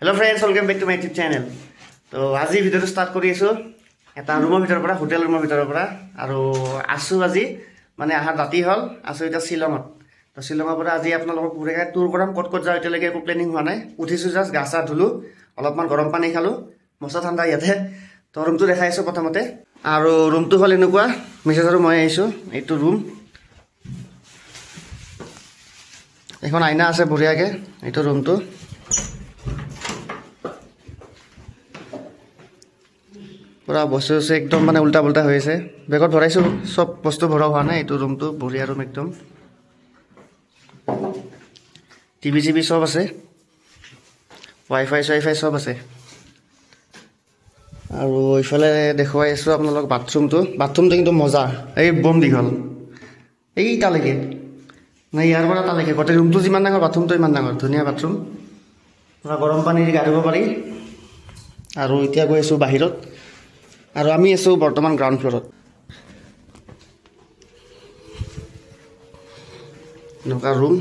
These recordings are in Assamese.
Hello friends, welcome back to my YouTube channel. So আজি ভিডিওটো স্টার্ট কৰি আছো এটা ৰুমৰ ভিতৰৰ পৰা হোটেল ৰুমৰ ভিতৰৰ পৰা আৰু আছো আজি মানে আহা ৰাতি হল আছো এটা শিলঙত তো শিলঙৰ পৰা আজি আপোনালোকক পুৰেকা টুৰ কৰাম কত যাও এতিয়ালৈকে একো প্লেনিং হোৱা নাই উঠিছো জাস্ট গাছা ধুলো অলপমান গৰম পানী খালো মছা ঠাণ্ডা ইয়াতে তো ৰুমটো দেখাইছো প্ৰথমতে আৰু ৰুমটো হল এনেকুৱা মেছেজ আৰু মই আহিছো এইটো ৰুম এখন আইনা আছে বঢ়িয়াকে এইটো ৰুমটো পুৰা বস্তু আছে একদম মানে উল্টা পুল্টা হৈ আছে বেগত ভৰাইছো সব বস্তু ভৰা হোৱা নাই এইটো ৰুমটো বঢ়িয়া ৰুম একদম টিভি সব আছে ওয়াইফাই সব আছে আৰু ইফালে দেখুৱাই আছো আপোনালোক বাথৰুমটো কিন্তু মজা এই বম দীঘল এই তালৈকে নাই ইয়াৰ পৰা তালৈকে গোটেই ৰুমটো যিমান ডাঙৰ বাথৰুমটো ইমান ডাঙৰ ধুনীয়া বাথৰুম পুৰা গৰম পানী দি গা ধুব পাৰি আৰু এতিয়া গৈ আছো বাহিৰত আৰু আমি আছো বৰ্তমান গ্ৰাউণ্ড ফ্লোৰত নকা ৰুম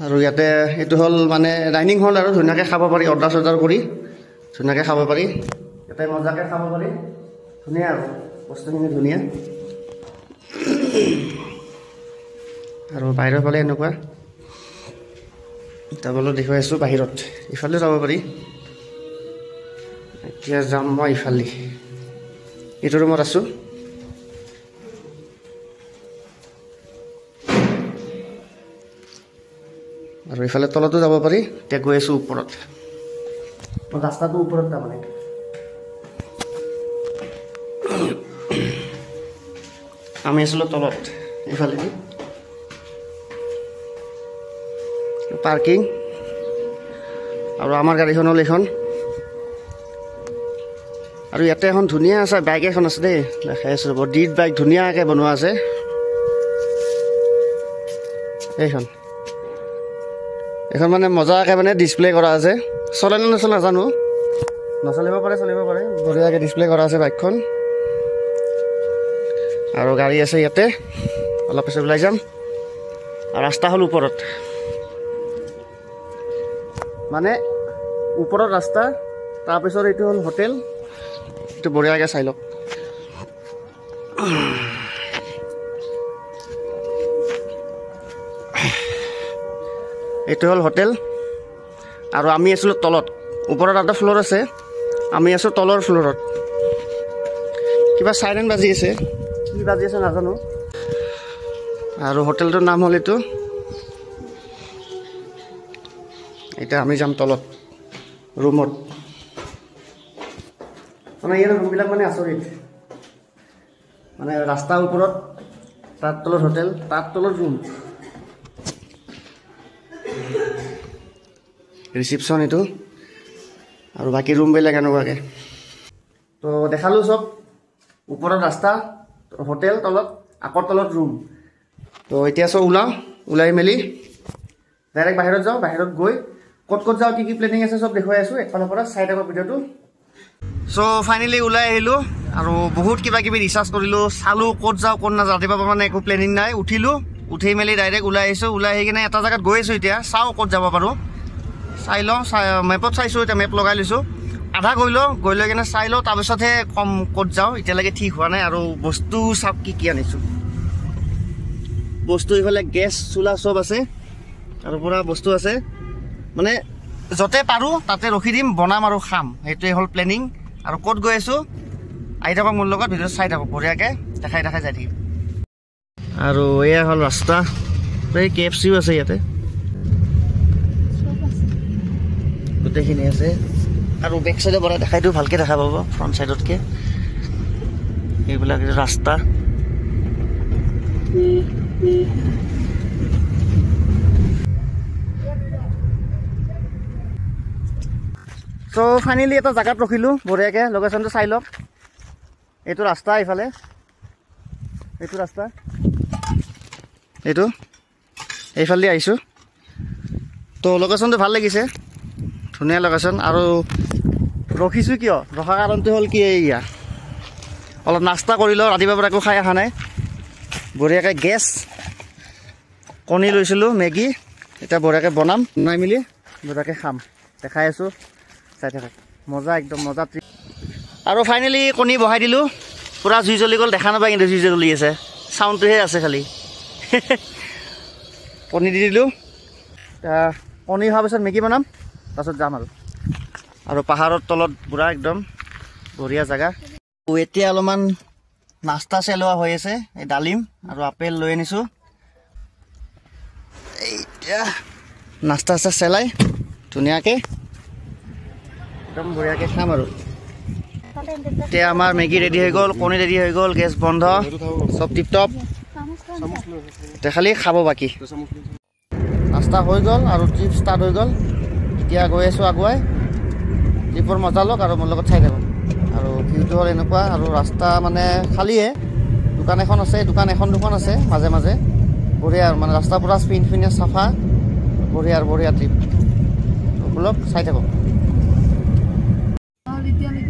আৰু ইয়াতে এটো হল মানে ডাইনিং হল আৰু ধুনীয়াকে খাব পাৰি অৰ্ডাৰ কৰি ধুনীয়াকে খাব পাৰি ইয়াতে মজাকে খাব পাৰি ধুনীয়া আৰু বস্তুখিনি ধুনীয়া আৰু বাহিৰৰ ফালে এনেকুৱা তাবলো দেখুৱাই আছো বাহিৰত ইফালে যাব পাৰি এতিয়া যাম মই ইফালে এইটো ৰুমত আছো আৰু ইফালে তলতো যাব পাৰি এতিয়া গৈ আছো ওপৰত ৰাস্তাটো ওপৰত তাৰমানে আমি আছিলো তলত ইফালে পাৰ্কিং আৰু আমাৰ গাড়ীখন হল এখন আৰু ইয়াতে এখন ধুনীয়া আছে বাইক এখন আছে দেই দেখাই আছো ৰব ডিট বাইক ধুনীয়াকে বনোৱা আছে এখন মানে মজাকে মানে ডিসপ্লে কৰা আছে চলে নে নচলে নাজানো নচলিব পাৰে চলিব পাৰে বঢ়িয়াকে ডিসপ্লে কৰা আছে বাইকখন আৰু গাড়ী আছে ইয়াতে অলপ পিছত ওলাই যাম আৰু ৰাস্তা হল ওপৰত মানে ওপৰত ৰাস্তা তাৰ পিছত এইটো হল হোটেল এইটো বঢ়িয়াকে চাই লওক এইটো হল হোটেল আৰু আমি আছিলো তলত ওপৰত এটা ফ্লোৰ আছে আমি আছো তলৰ ফ্লোৰত কিবা সাইৰেন বাজি আছে কি বাজি আছে নাজানো আৰু হোটেলটোৰ নাম হল এইটো এটা আমি যাম তলত ৰুমত মানে ইয়াৰ ৰুমবিলাক মানে আচৰিত মানে ৰাস্তাৰ ওপৰত তাত তলত হোটেল তাত তলত ৰুম ৰিসেপশন এইটো আৰু বাকি ৰুমবিলাক এনেকুৱাকে তো দেখালো সব ওপৰত ৰাস্তা হোটেল তলত আকৌ তলত ৰুম তো এতিয়া সব ওলাই মেলি ডাইৰেক্ট বাহিৰত যাও বাহিৰত গৈ কত যাও কি প্লেনিং আছে সব দেখুৱাই আছো একফালৰ পৰা চাই থাকক ভিডিওটো সো ফাইনালি ওলাই আহিলো আৰু বহুত কিবা কিবি ৰিচাৰ্জ কৰিলো চালো কত যাও কোন না ৰাতিপুৱা মানে একো প্লেনিং নাই উঠি মেলি ডাইৰেক্ট ওলাই আহিছো ওলাই আহি কিনে এটা জায়গাত গৈ আছো এতিয়া চাও কত যাব পাৰো চাই লওঁ মেপত চাইছো এতিয়া মেপ লগাই লৈছো আধা গৈ লৈ কিনে চাই লওঁ তাৰপিছতহে কম কত যাওঁ এতিয়ালৈকে ঠিক হোৱা নাই আৰু বস্তু চাওক কি আনিছো বস্তু ইফালে গেছ চুলা সব আছে আৰু পুৰা বস্তু আছে মানে যতে পাৰো তাতে ৰখি দিম বনাম আৰু খাম এইটোৱে হল প্লেনিং আৰু কত গৈ আছো আহি থাকক মোৰ লগত ভিডিও চাই থাকক বঢ়িয়াকে দেখাই যাই থাকিম আৰু এয়া হল ৰাস্তা এই কেএফচিও আছে ইয়াতে গোটেইখিনি আছে আৰু বেক সাইডে বড় দেখাই দিও ভালকে দেখা পাব ফ্ৰন্ট সাইডতকে এইবিলাক ৰাস্তা তো ফাইনালি এটা জায়গাত ৰখিলো বঢ়িয়াকে লোকেশনটো চাই লওক এইটো ৰাস্তা ইফালে এইটো ৰাস্তা এইটো এইফালে আহিছো তো লোকেশনটো ভাল লাগিছে ধুনীয়া লোকেশন আৰু ৰখিছো কিয় ৰখা কাৰণটো হল কি এয়া অলপ নাস্তা কৰি লওঁ ৰাতিপুৱাৰ পৰা একো খাই অহা নাই বঢ়িয়াকৈ গেছ কণী লৈছিলোঁ মেগী এতিয়া বঢ়িয়াকৈ বনাই মেলি বঢ়িয়াকৈ খাম দেখাই আছোঁ চাই থাকক মজা একদম মজা আৰু ফাইনেলি কণী বহাই দিলোঁ পূৰা জুই জ্বলি গ'ল দেখা নাপায় কিন্তু জুই জ্বলি আছে চাউণ্ডটোহে আছে খালি কণী দি দিলোঁ কণী হোৱাৰ পিছত মেগী বনাম তাৰপিছত যাম আৰু পাহাৰৰ তলত পূৰা একদম বঢ়িয়া জেগা এতিয়া অলপমান নাস্তা চেলোৱা হৈ আছে এই ডালিম আৰু আপেল লৈ আনিছোঁ এতিয়া নাস্তা চাস্তা চেলাই ধুনীয়াকৈ একদম বঢ়িয়াকৈ খাম আৰু এতিয়া আমাৰ মেগী ৰেডি হৈ গ'ল কণী ৰেডি হৈ গ'ল গেছ বন্ধ চব টিপটপ এতিয়া খালি খাব বাকী নাস্তা হৈ গ'ল আৰু ট্ৰিপ ষ্টাৰ্ট হৈ গ'ল এতিয়া গৈ আছোঁ আগুৱাই ট্ৰিপৰ মজা লওক আৰু মোৰ লগত চাই থাকক আৰু ভিউটো হ'ল এনেকুৱা আৰু ৰাস্তা মানে খালীয়ে দোকান এখন আছে দুখন আছে মাজে মাজে বঢ়িয়া মানে ৰাস্তা পূৰা স্পিন চাফা বঢ়িয়া ট্ৰিপ বোলক চাই থাকক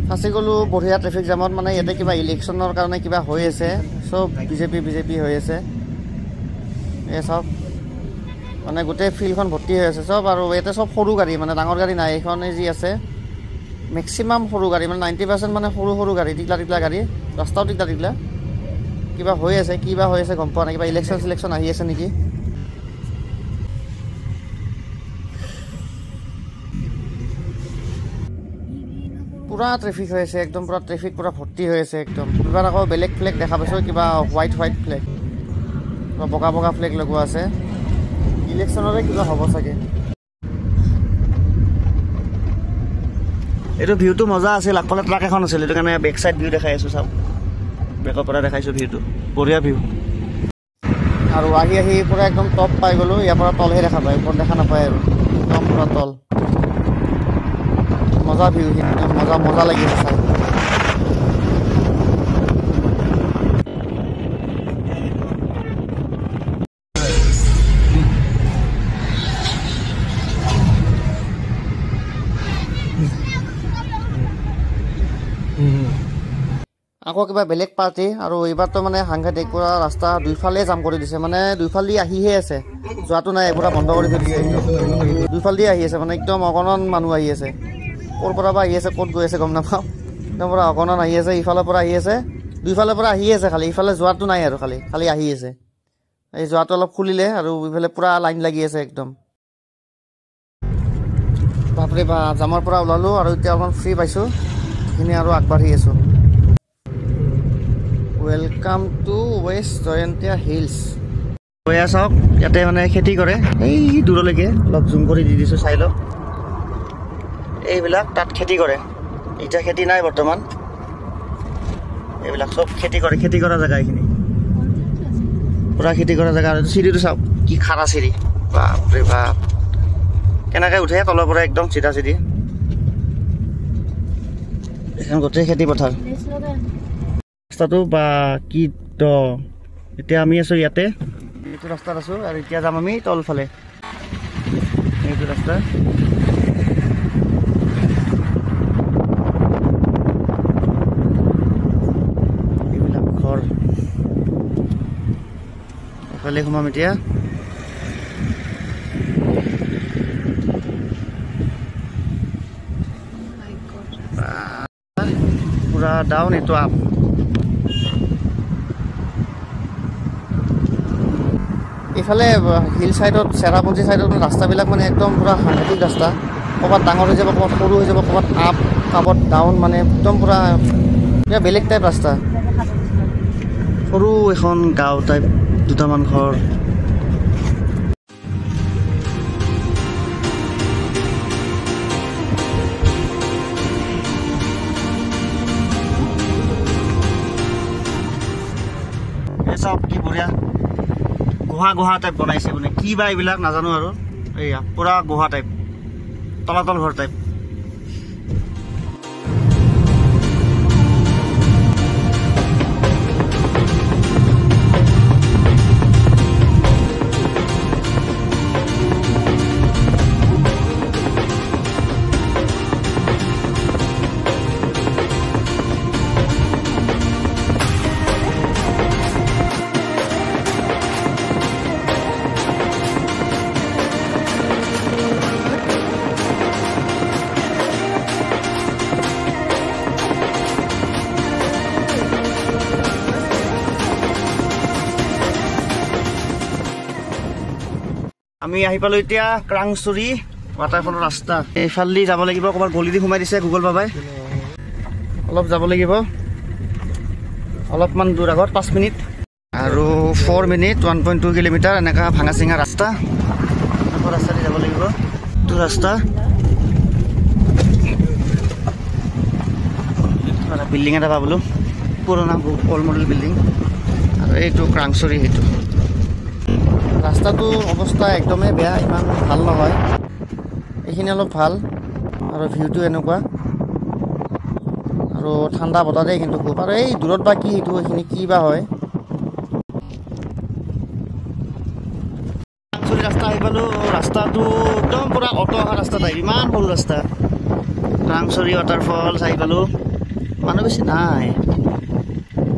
ফাঁচি গ'লোঁ বঢ়িয়া ট্ৰেফিক জামত মানে ইয়াতে কিবা ইলেকশ্যনৰ কাৰণে কিবা হৈ আছে চব বিজেপি হৈ আছে এই চব মানে গোটেই ফিল্ডখন ভৰ্তি হৈ আছে চব আৰু ইয়াতে চব সৰু গাড়ী মানে ডাঙৰ গাড়ী নাই এইখনে যি আছে মেক্সিমাম সৰু গাড়ী মানে 90% মানে সৰু গাড়ী টিকলা গাড়ী ৰাস্তাও টিকলা কিবা হৈ আছে কিবা হৈ আছে গম পোৱা নাই কিবা ইলেকশ্যন আহি আছে নেকি পুৰা ট্ৰেফিক হৈ আছে একদম পুৰা ট্ৰেফিক পুৰা ভৰ্তি হৈ আছে একদম এইবাৰ আকৌ বেলেগ ফ্লেগ দেখা পাইছোঁ কিবা হোৱাইট ফ্লেগ বগা ফ্লেগ লগোৱা আছে ইলেকশ্যনৰে কিবা হ'ব চাগে এইটো ভিউটো মজা আছিল আগফালে ট্ৰাক এখন আছিল সেইটো কাৰণে বেক চাইড ভিউ দেখাই আছোঁ চাওক বেকৰ পৰা দেখাইছোঁ ভিউটো বঢ়িয়া ভিউ আৰু আহি পুৰা একদম টপ পাই গ'লোঁ ইয়াৰ পৰা তলহে দেখা পায় ওপৰত দেখা নাপায় আৰু একদম পুৰা তল মজা ভিউ মজা লাগি আছে চাই আকৌ কিবা বেলেগ পাৰ্টি আৰু এইবাৰতো মানে সাংঘাতিক পুৰা ৰাস্তা দুইফালে জাম কৰি দিছে মানে দুইফালেদি আহিহে আছে যোৱাটো নাই পুৰা বন্ধ কৰি থৈ দিছে দুইফালেদি আহি আছে মানে একদম অগণন মানুহ আহি আছে ক'ৰ পৰা বা আহি আছে ক'ত গৈ আছে গম নাপাওঁ একদম পুৰা অগণন আহি আছে ইফালৰ পৰা আহি আছে দুইফালৰ পৰা আহি আছে খালি ইফালে যোৱাটো নাই আৰু খালি আহি আছে এই যোৱাটো অলপ খুলিলে আৰু ইফালে পুৰা লাইন লাগি আছে একদম বাপৰে বা জামৰ পৰা ওলালোঁ আৰু এতিয়া অকণমান ফ্ৰী পাইছোঁ সেইখিনি আৰু আগবাঢ়ি আছোঁ welcome to West Jaintia Hills গৈ চাওক ইয়াতে মানে খেতি কৰে এই দূৰলৈকে অলপ জুম কৰি দি দিছোঁ চাই লওক এইবিলাক তাত খেতি কৰে এতিয়া খেতি নাই বৰ্তমান এইবিলাক চব খেতি কৰা জেগা এইখিনি পুৰা খেতি কৰা জেগা আৰু চিৰিটো চাওক কি খাৰা চিৰি বাপৰে বাপ কেনেকৈ উঠে তলৰ পৰা একদম চিধা এখন গোটেই খেতি পথাৰ ৰাস্তাটো বা কি দ এতিয়া আমি আছোঁ ইয়াতে এইটো ৰাস্তাত আছোঁ আৰু এতিয়া যাম আমি তলফালে এইটো ৰাস্তা এইবিলাক ঘৰ এফালে সোমাম এতিয়া পুৰা ডাউন এইটো আপ এইফালে হিল চাইডত চেৰাপুঞ্জী চাইডত ৰাস্তাবিলাক মানে একদম পুৰা সাংঘাতিক ৰাস্তা ক'ৰবাত ডাঙৰ হৈ যাব ক'ৰবাত সৰু হৈ যাব ক'ৰবাত আপ ক'ৰবাত ডাউন মানে একদম পুৰা বেলেগ টাইপ ৰাস্তা সৰু এখন গাঁও টাইপ দুটামান ঘৰ চব কি বঢ়িয়া গুহা টাইপ বনাইছে মানে কি বা এইবিলাক নাজানো আৰু এইয়া পুৰা গুহা টাইপ তলাতল ঘৰ টাইপ আমি আহি পালোঁ এতিয়া ক্ৰাংচুৰি ৱাটাৰফলৰ ৰাস্তা। এইফালেদি যাব লাগিব, ক'ৰবাত গলি দি সোমাই দিছে গুগল বাবাই। অলপ যাব লাগিব, অলপমান দূৰ আগত 5 মিনিট আৰু 4 মিনিট 1.2 কিলোমিটাৰ এনেকুৱা ভাঙা চিঙা ৰাস্তা। ৰাস্তা দি যাব লাগিব, এইটো ৰাস্তা। বিল্ডিং এটা পাবলৈ পুৰণা অল্ড মডেল বিল্ডিং। আৰু এইটো ক্ৰাংচুৰি, সেইটো ৰাস্তাটো অৱস্থা একদমেই বেয়া, ইমান ভাল নহয়। এইখিনি অলপ ভাল আৰু ভিউটো এনেকুৱা আৰু ঠাণ্ডা বতাহ দেই কিন্তু খুব। আৰু এই দূৰত বা কি এইটো, এইখিনি কি বা হয়। ক্ৰাংচুৰি ৰাস্তা আহি পালোঁ। ৰাস্তাটো একদম পূৰা অটো অহা ৰাস্তা টাইপ, ইমান সৰু ৰাস্তা। ক্ৰাংচুৰি ৱাটাৰফল আহি পালোঁ। মানুহ বেছি নাই,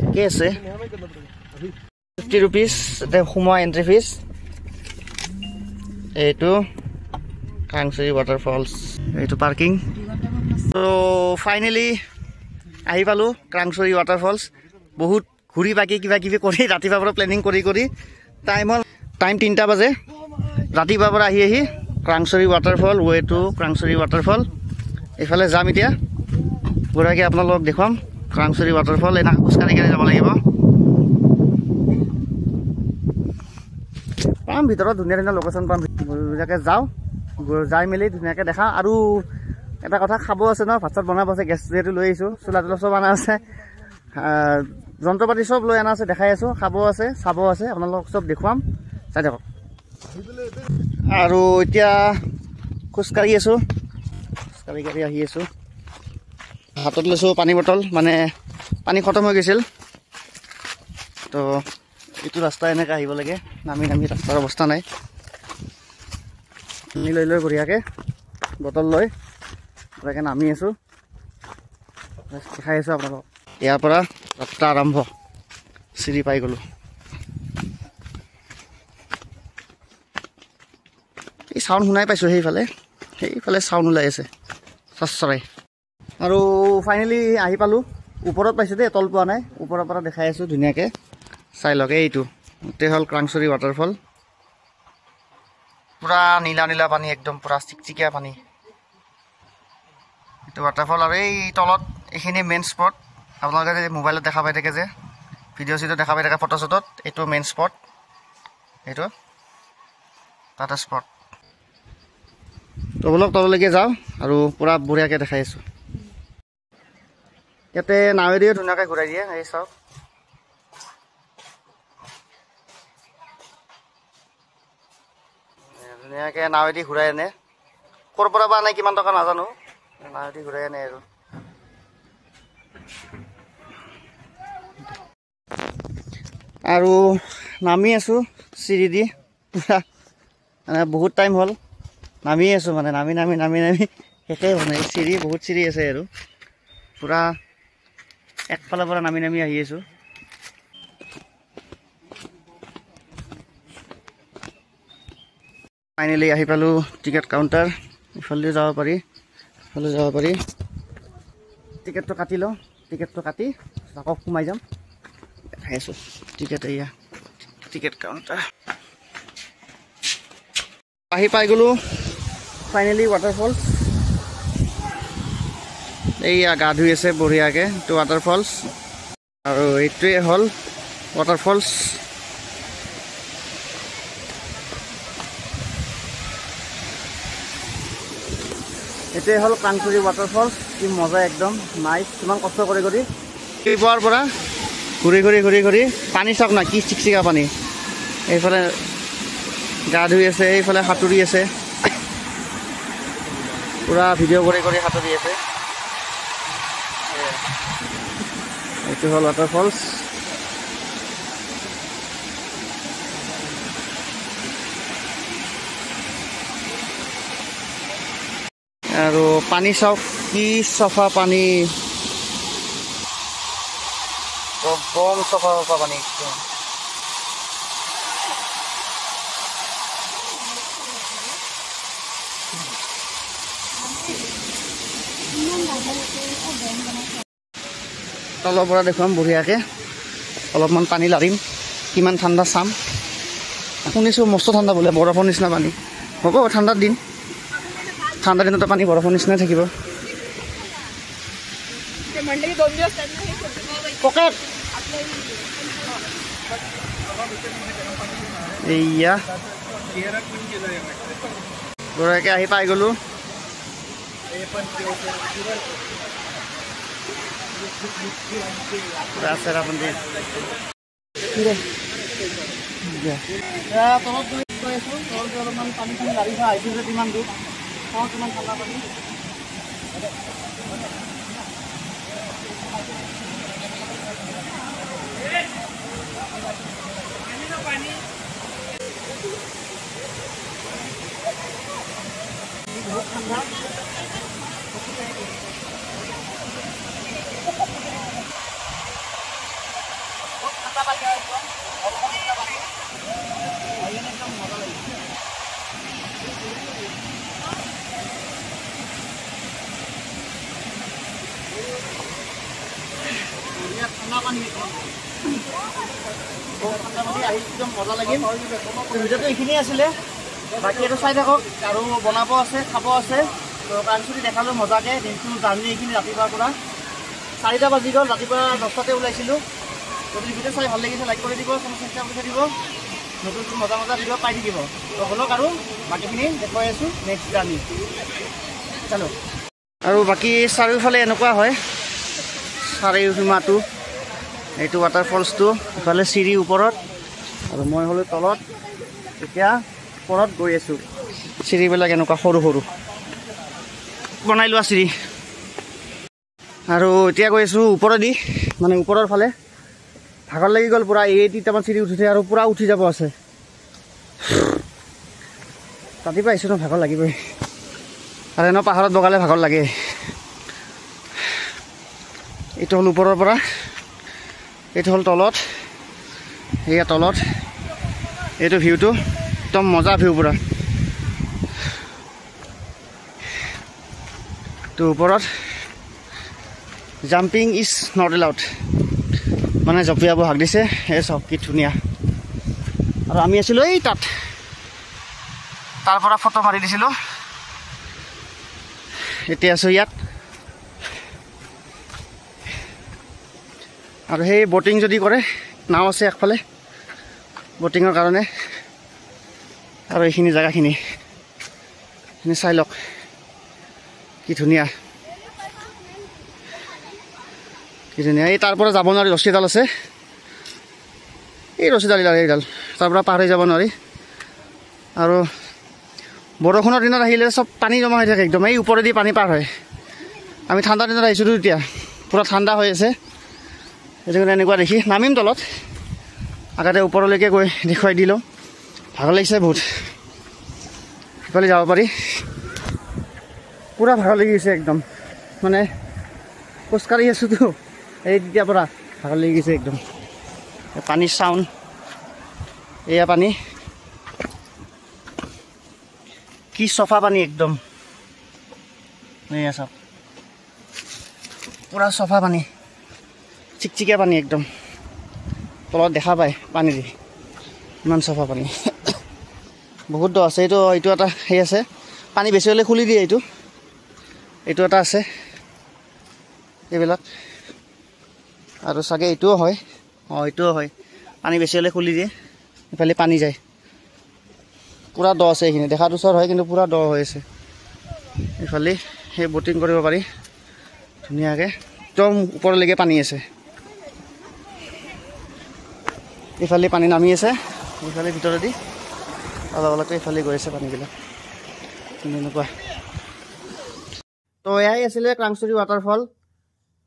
ঠিকে আছে। 50 rupees এতিয়া সোমোৱা এণ্ট্ৰি ফিজ। এইটো ক্ৰাংচুৰি ৱাটাৰফলছ, এইটো পাৰ্কিং। তো ফাইনেলি আহি পালোঁ ক্ৰাংচুৰি ৱাটাৰফলছ। বহুত ঘূৰি বাকি কিবা কিবি কৰি ৰাতিপুৱাৰ পৰা প্লেনিং কৰি টাইম 3টা বাজে। ৰাতিপুৱাৰ পৰা আহি ক্ৰাংচুৰি ৱাটাৰফল, ৱে টু ক্ৰাংচুৰি ৱাটাৰফল। এইফালে যাম এতিয়া, গৰাকী আপোনালোকক দেখুৱাম ক্ৰাংচুৰি ৱাটাৰফল। এনেকৈ খোজকাঢ়ি যাব লাগিব। পাম ভিতৰত ধুনীয়া ধুনীয়া লোকেশ্যন পাম, ধুনীয়াকৈ যাওঁ, যাই মেলি ধুনীয়াকৈ দেখাওঁ। আৰু এটা কথা, খাব আছে ন, ভাত চাত বনাব আছে, গেছ যিহেতু লৈ আহিছোঁ, চোলা তোলা চব অনা আছে, যন্ত্ৰ পাতি চব লৈ অনা আছে, দেখাই আছোঁ। খাব আছে, চাব আছে, আপোনালোকক চব দেখুৱাম, চাই থাকক। আৰু এতিয়া খোজকাঢ়ি আছোঁ, খোজকাঢ়ি আহি আছোঁ। হাতত লৈছোঁ পানী বটল, মানে পানী খতম হৈ গৈছিল। তো এইটো ৰাস্তা এনেকৈ আহিব লাগে, নামি ৰাস্তাৰ অৱস্থা নাই। পানী লৈ বঢ়িয়াকৈ বটল লৈ বঢ়িয়াকৈ নামি আছোঁ, দেখাই আছোঁ আপোনালোকক। ইয়াৰ পৰা যাত্ৰা আৰম্ভ। চিৰি পাই গ'লোঁ। এই চাউণ্ড শুনাই পাইছোঁ, সেইফালে চাউণ্ড ওলাই আছে চৰাই। আৰু ফাইনেলি আহি পালোঁ, ওপৰত পাইছোঁ দেই, তল পোৱা নাই। ওপৰৰ পৰা দেখাই আছোঁ ধুনীয়াকৈ, চাই লওক। এইটো গোটেই হ'ল ক্ৰাংচুৰি ৱাটাৰফল। পূৰা নীলা নীলা পানী, একদম পূৰা চিকচিকীয়া পানী এইটো ৱাটাৰফল। আৰু এই তলত এইখিনি মেইন স্পট, আপোনালোকে মোবাইলত দেখা পাই থাকে যে, ভিডিঅ' চিডিঅ' দেখা পাই থাকে, ফটো চটোত। এইটো মেইন স্পট, এইটো তাতে স্পট। তো বলক তললৈকে যাওঁ আৰু পূৰা বঢ়িয়াকৈ দেখাই আছোঁ। ইয়াতে নাৱেদিও ধুনীয়াকৈ ঘূৰাই দিয়ে, এই চাওক। ধুনীয়াকৈ নাৱেদি ঘূৰাই আনে, ক'ৰ পৰা বা আনে কিমান টকা নাজানো, নাৱেদি ঘূৰাই আনে। আৰু নামি আছোঁ চিৰি দি, পূৰা মানে বহুত টাইম হ'ল নামি আছোঁ, মানে নামি শেষেই হোৱা নাই। চিৰি বহুত চিৰি আছে আৰু পূৰা একফালৰ পৰা নামি আহি আছোঁ। ফাইনেলি আহি পালোঁ টিকেট কাউণ্টাৰ। ইফালে যাব পাৰি, টিকেটটো কাটি লওঁ। টিকেটটো কাটি আকৌ সোমাই যাম, দেখাই আছোঁ। টিকেট এয়া টিকেট কাউণ্টাৰ। আহি পাই গ'লোঁ ফাইনেলি ৱাটাৰফলছ। এইয়া গা ধুই আছে বঢ়িয়াকৈ, এইটো ৱাটাৰফলছ। আৰু এইটোৱে হ'ল ৱাটাৰফলছ। এইটোৱে হ'ল ক্ৰাংচুৰি ৱাটাৰফলছ। কি মজা, একদম নাইচ। কিমান কষ্ট কৰি এইবোৰৰ পৰা ঘূৰি পানী চাওক না, কি চিকচিকা পানী। এইফালে গা ধুই আছে, এইফালে সাঁতুৰি আছে, পূৰা ভিডিঅ' কৰি সাঁতুৰি আছে। এইটো হ'ল ৱাটাৰফলছ। আৰু পানী চাওক, কি চাফা পানী, একদম চাফা পানী। তলৰ পৰা দেখুৱাম বঢ়িয়াকৈ, অলপমান পানী লাৰিম, কিমান ঠাণ্ডা চাম। শুনিছোঁ মস্ত ঠাণ্ডা বোলে, বৰফৰ নিচিনা পানী। হ'ব ঠাণ্ডাৰ দিন, ঠাণ্ডা দিনতো পানী বৰফৰ নিচিনাই থাকিব। পকেট এইয়া গৰাকী আহি পাই গ'লোঁ। চেৰাপুঞ্জী তলত গৈ আছোঁ। তলত অলপমান পানীখিনি লাৰি থোৱা আহিছোঁ যে কিমান দূৰ চাওঁ, কিমান ঠাণ্ডা পানী। বহুত ঠাণ্ডা। ঠাণ্ডা পানী আহি একদম মজা লাগিল। ভিডিঅ'টো এইখিনিয়ে আছিলে, বাকী এইটো চাই থাকক। আৰু বনাব আছে, খাব আছে। তো কাঞ্চুৰি দেখালোঁ মজাকৈ। দিনটো জাৰ্ণি এইখিনি ৰাতিপুৱাৰ পৰা 4টা বাজি গ'ল। ৰাতিপুৱা 10টাতে ওলাইছিলোঁ। যদি ভিডিঅ' চাই ভাল লাগিছে লাইক কৰি দিব, ছাবস্ক্ৰাইব কৰি দিব, নতুন নতুন মজা মজা ভিডিঅ' পাই থাকিব। তো হ'লক আৰু বাকীখিনি দেখুৱাই আছোঁ নেক্সট জাৰ্ণি চালোঁ। আৰু বাকী চাৰিওফালে এনেকুৱা হয়, চাৰিওসীমাটো এইটো ৱাটাৰফলছটো, ইফালে চিৰি ওপৰত আৰু মই হ'লোঁ তলত। এতিয়া ওপৰত গৈ আছোঁ। চিৰিবিলাক এনেকুৱা সৰু সৰু বনাই লোৱা চিৰি। আৰু এতিয়া গৈ আছোঁ ওপৰেদি, মানে ওপৰৰ ফালে। ভাগৰ লাগি গ'ল পূৰা। 8টামান চিৰি উঠিছে আৰু পূৰা উঠি যাব আছে। ৰাতিপুৱা আহিছোঁ ন, ভাগৰ লাগিবই। আৰু এনেও পাহাৰত বগালে ভাগৰ লাগে। এইটো হ'ল ওপৰৰ পৰা, এইটো হ'ল তলত। এয়া তলত, এইটো ভিউটো একদম মজা ভিউ পূৰা। তো ওপৰত জাম্পিং ইজ নট এলাউড, মানে জঁপিয়াব হাক দিছে। এই চব কি ধুনীয়া। আৰু আমি আছিলোঁ এই তাত, তাৰ পৰা ফটো মাৰি দিছিলোঁ। এতিয়া আছোঁ ইয়াত। আৰু সেই বটিং যদি কৰে, নাও আছে একফালে বটিঙৰ কাৰণে। আৰু এইখিনি জেগাখিনি চাই লওক, কি ধুনীয়া, কি ধুনীয়া। এই তাৰ পৰা যাব নোৱাৰি, ৰছী এডাল আছে, এই ৰছীডাল এইডাল, তাৰ পৰা পাৰ হৈ যাব নোৱাৰি। আৰু বৰষুণৰ দিনত আহিলে চব পানী জমা হৈ থাকে একদম, এই ওপৰেদি পানী পাৰ হয়। আমি ঠাণ্ডা দিনত আহিছিলোঁ তেতিয়া, পূৰা ঠাণ্ডা হৈ আছে। সেইটো কাৰণে এনেকুৱা দেখি নামিম তলত, আগতে ওপৰলৈকে গৈ দেখুৱাই দি লওঁ। ভাগৰ লাগিছে বহুত, সিফালে যাব পাৰি। পূৰা ভাগৰ লাগি গৈছে একদম, মানে খোজকাঢ়ি আছোঁতো এই তেতিয়াৰ পৰা ভাগৰ লাগি গৈছে একদম। পানীৰ চাউণ্ড, এয়া পানী, কি চফা পানী একদম। এয়া চাওক, পূৰা চফা পানী, চিকচিকীয়া পানী একদম। তলত দেখা পায় পানী দি, ইমান চফা পানী। বহুত দ আছে। এইটো এটা সেই আছে, পানী বেছি হ'লে খুলি দিয়ে। এইটো এটা আছে, এইবিলাক। আৰু চাগে এইটোও হয়, এইটোও হয়, পানী বেছি হ'লে খুলি দিয়ে, ইফালে পানী যায়। পূৰা দ আছে এইখিনি, দেখাত ওচৰ হয় কিন্তু পূৰা দ হৈ আছে। ইফালে সেই বটিং কৰিব পাৰি ধুনীয়াকৈ, একদম ওপৰলৈকে পানী আছে। ইফালে পানী নামি আছে, ইফালে ভিতৰেদি অলপ অলপকৈ ইফালে গৈ আছে পানীবিলাক, এনেকুৱা। তো এয়াই আছিলে ক্ৰাংচুৰি ৱাটাৰফল।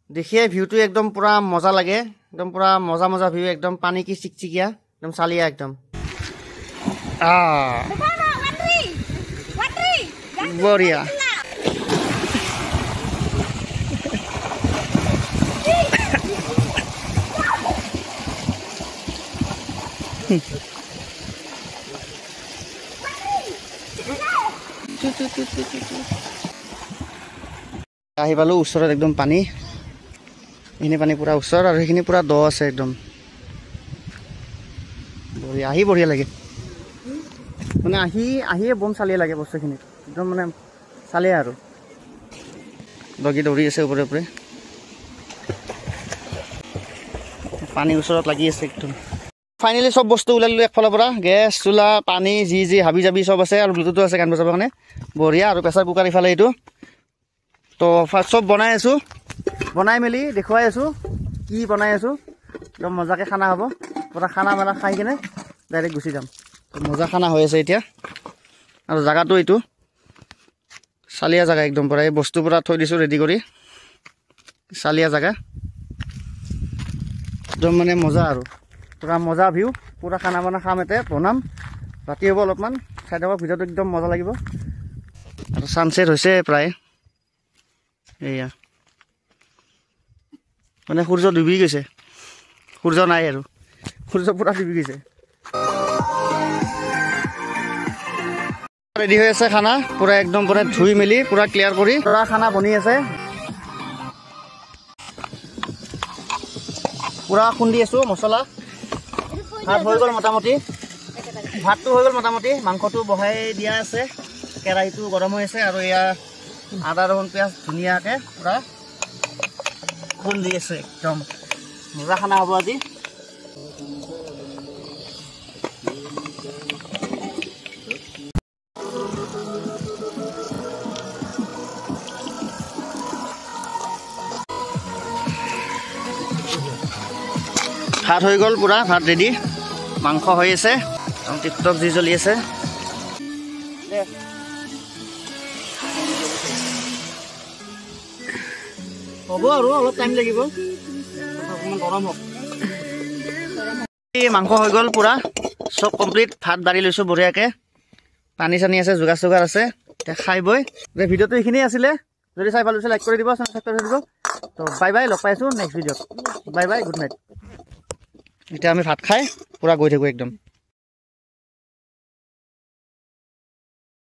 দেখিয়ে ভিউটো একদম পূৰা মজা লাগে, একদম পূৰা মজা মজা ভিউ, একদম পানী কি চিকচিকীয়া, একদম চালিয়া একদম। বঢ়িয়া। আহি পালোঁ ওচৰত একদম পানী, এইখিনি পানী পূৰা ওচৰত, আৰু সেইখিনি পূৰা দ আছে একদম। বঢ়িয়া, আহি বঢ়িয়া লাগে। মানে আহিয়ে বম চালিয়ে লাগে বস্তুখিনি একদম মানে চালিয়ে আৰু দগি দৌৰি আছে ওপৰে ওপৰে পানী ওচৰত লাগি আছে একদম ফাইনেলি চব বস্তু ওলাই ল'লোঁ একফালৰ পৰা গেছ চোলা পানী যি হাবি জাবি চব আছে আৰু ব্লুটুথো আছে গান বজাবৰ কাৰণে বঢ়িয়া আৰু প্ৰেছাৰ কুকাৰ ইফালে এইটো তো চব বনাই আছোঁ বনাই মেলি দেখুৱাই আছোঁ কি বনাই আছোঁ একদম মজাকৈ খানা হ'ব পূৰা খানা মেলা খাই কিনে ডাইৰেক্ট গুচি যাম তো মজা খানা হৈ আছে এতিয়া আৰু জেগাটো এইটো চালিয়া জেগা একদম পূৰা এই বস্তু পূৰা থৈ দিছোঁ ৰেডি কৰি চালিয়া জেগা একদম মানে মজা আৰু পূৰা মজা ভিউ পূৰা খানা বানা খাম এতে বনাম ৰাতি হ'ব অলপমান চাই থাকক ভিডিঅ'টো একদম মজা লাগিব আৰু ছানছেট হৈছে প্ৰায় এয়া মানে সূৰ্য ডুবি গৈছে সূৰ্য নাই আৰু সূৰ্য পূৰা ডুবি গৈছে ৰেডি হৈ আছে খানা পূৰা একদম পূৰা ধুই মেলি পূৰা ক্লিয়াৰ কৰি পূৰা খানা বনি আছে পূৰা খুন্দি আছোঁ মছলা ভাত হৈ গ'ল মোটামুটি ভাতটো হৈ গ'ল মোটামুটি মাংসটো বহাই দিয়া আছে কেৰাহীটো গৰম হৈ আছে আৰু এয়া আদা ৰহুন পিঁয়াজ ধুনীয়াকৈ পূৰা খুন্দি আছে একদম মজা খানা হ'ব আজি ভাত হৈ গ'ল পূৰা ভাত ৰেডি মাংস হৈ আছে টিপটপ যি জ্বলি আছে হ'ব আৰু অলপ টাইম লাগিব অকণমান গৰম হওক মাংস হৈ গ'ল পূৰা চব কমপ্লিট ভাত বাঢ়ি লৈছোঁ বঢ়িয়াকৈ পানী চানী আছে যোগাৰ চোগাৰ আছে এতিয়া খাই বৈ ভিডিঅ'টো এইখিনিয়ে আছিলে যদি চাই ভাল পাইছে লাইক কৰি দিব ছাবস্ক্ৰাইব কৰি দিব তো বাই বাই লগ পাইছোঁ নেক্সট ভিডিঅ'ত বাই বাই গুড নাইট এতিয়া আমি ভাত খাই পূৰা গৈ থাকোঁ একদম